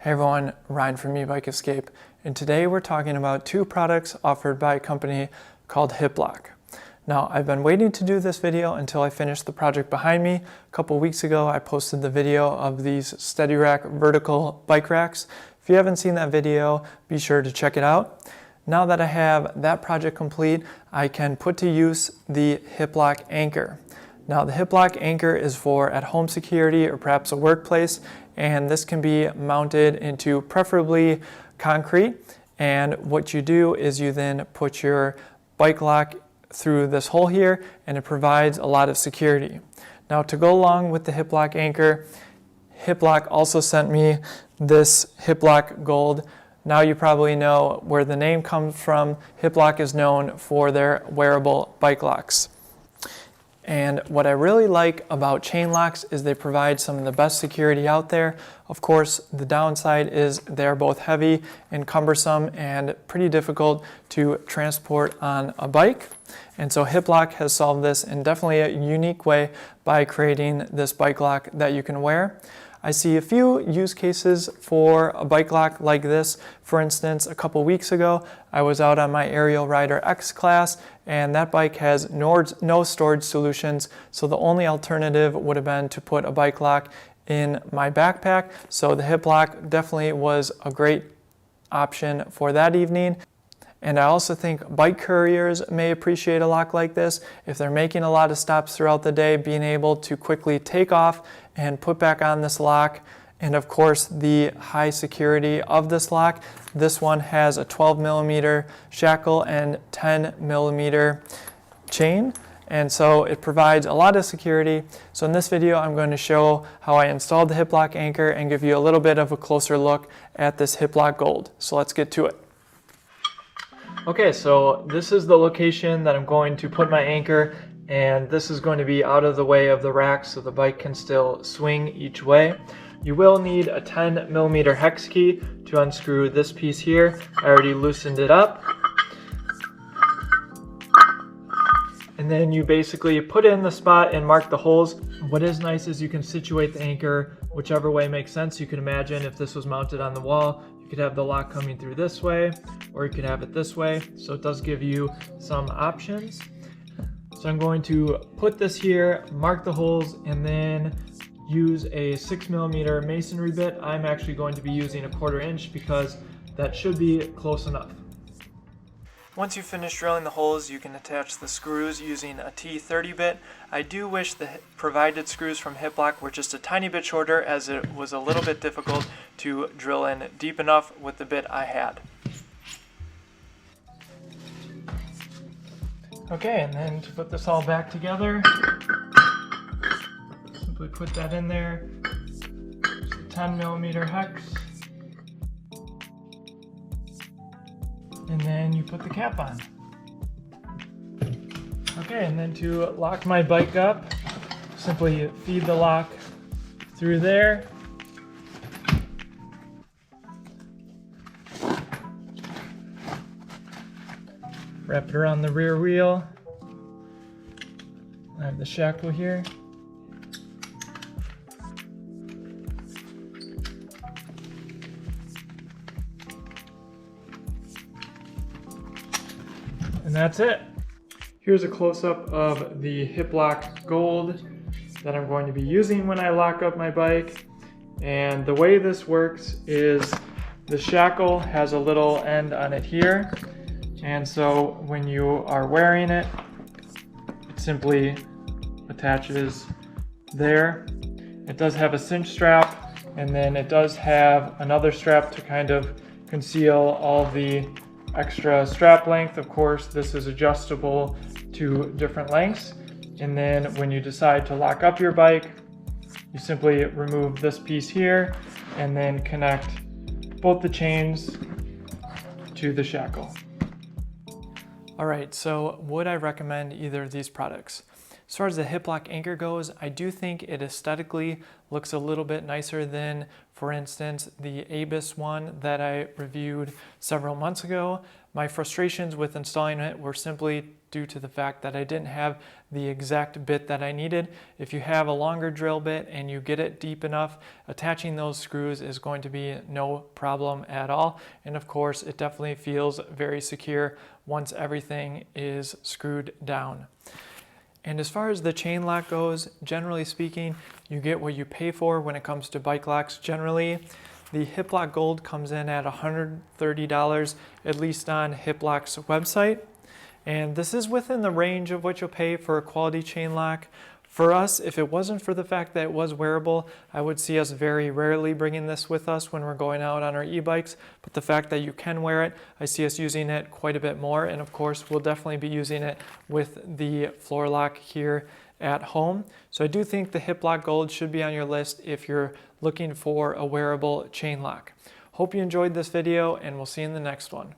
Hey everyone, Ryan from Ebikes, and today we're talking about two products offered by a company called Hiplok. Now, I've been waiting to do this video until I finished the project behind me. A couple weeks ago, I posted the video of these Steady Rack vertical bike racks. If you haven't seen that video, be sure to check it out. Now that I have that project complete, I can put to use the Hiplok ANKR. Now, the Hiplok ANKR is for at-home security or perhaps a workplace, and this can be mounted into preferably concrete. And what you do is you then put your bike lock through this hole here, and it provides a lot of security. Now, to go along with the Hiplok ANKR, Hiplok also sent me this Hiplok Gold. Now you probably know where the name comes from. Hiplok is known for their wearable bike locks. And what I really like about chain locks is they provide some of the best security out there. Of course, the downside is they're both heavy and cumbersome and pretty difficult to transport on a bike. And so Hiplok has solved this in definitely a unique way by creating this bike lock that you can wear. I see a few use cases for a bike lock like this. For instance, a couple weeks ago, I was out on my Aerial Rider X class, and that bike has no storage solutions, so the only alternative would have been to put a bike lock in my backpack. So the Hiplok definitely was a great option for that evening. And I also think bike couriers may appreciate a lock like this. If they're making a lot of stops throughout the day, being able to quickly take off and put back on this lock. And of course, the high security of this lock. This one has a 12mm shackle and 10mm chain. And so it provides a lot of security. So in this video, I'm going to show how I installed the Hiplok ANKR and give you a little bit of a closer look at this Hiplok Gold. So let's get to it. Okay, so this is the location that I'm going to put my ANKR, and this is going to be out of the way of the rack so the bike can still swing each way. You will need a 10mm hex key to unscrew this piece here. I already loosened it up. And then you basically put it in the spot and mark the holes. What is nice is you can situate the ANKR whichever way makes sense. You can imagine if this was mounted on the wall, you could have the lock coming through this way, or you could have it this way. So it does give you some options. So I'm going to put this here, mark the holes, and then use a 6mm masonry bit. I'm actually going to be using a 1/4 inch because that should be close enough. Once you finish drilling the holes, you can attach the screws using a T30 bit. I do wish the provided screws from Hiplok were just a tiny bit shorter, as it was a little bit difficult to drill in deep enough with the bit I had. Okay, and then to put this all back together, simply put that in there. Just a 10mm hex. And then you put the cap on. Okay, and then to lock my bike up, simply feed the lock through there. Wrap it around the rear wheel. I have the shackle here. And that's it. Here's a close-up of the Hiplok Gold that I'm going to be using when I lock up my bike. And the way this works is the shackle has a little end on it here. And so when you are wearing it, it simply attaches there. It does have a cinch strap, and then it does have another strap to kind of conceal all the extra strap length. Of course, this is adjustable to different lengths. And then when you decide to lock up your bike, you simply remove this piece here and then connect both the chains to the shackle. All right, so would I recommend either of these products? As far as the Hiplok ANKR goes, I do think it aesthetically looks a little bit nicer than, for instance, the Ebikes one that I reviewed several months ago. My frustrations with installing it were simply due to the fact that I didn't have the exact bit that I needed. If you have a longer drill bit and you get it deep enough, attaching those screws is going to be no problem at all. And of course, it definitely feels very secure once everything is screwed down. And as far as the chain lock goes, generally speaking, you get what you pay for when it comes to bike locks generally. The Hiplok Gold comes in at $130, at least on Hiplok's website. And this is within the range of what you'll pay for a quality chain lock. For us, if it wasn't for the fact that it was wearable, I would see us very rarely bringing this with us when we're going out on our e-bikes. But the fact that you can wear it, I see us using it quite a bit more. And of course, we'll definitely be using it with the floor lock here at home. So I do think the Hiplok Gold should be on your list if you're looking for a wearable chain lock. Hope you enjoyed this video, and we'll see you in the next one.